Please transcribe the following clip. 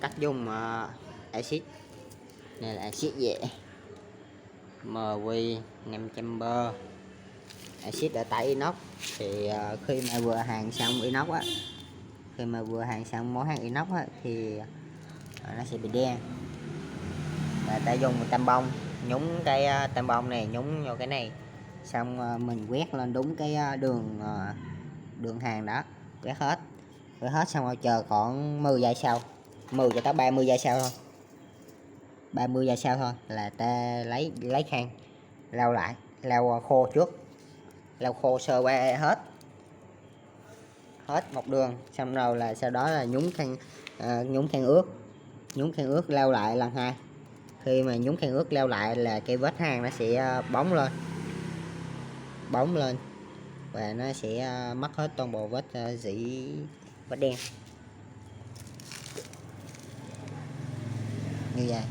cách dùng axit này là axit dẻ MQ 500B, axit ở tại inox. Thì khi mà vừa hàn xong inox á, khi mà vừa hàn xong món hàng inox á, thì nó sẽ bị đen. Và ta dùng một tam bông, nhúng cái tam bông này nhúng vô cái này, xong mình quét lên đúng cái đường hàn đó, quét hết xong rồi chờ khoảng 10 giây sau, 10 cho tới 30 giây sau thôi, 30 giây sau thôi là ta lấy khăn lau lại, lau khô trước, lau khô sơ qua hết một đường, xong rồi là sau đó là nhúng khăn ướt lau lại lần hai. Khi mà nhúng khăn ướt lau lại là cái vết hàn nó sẽ bóng lên và nó sẽ mất hết toàn bộ vết vết đen như vậy.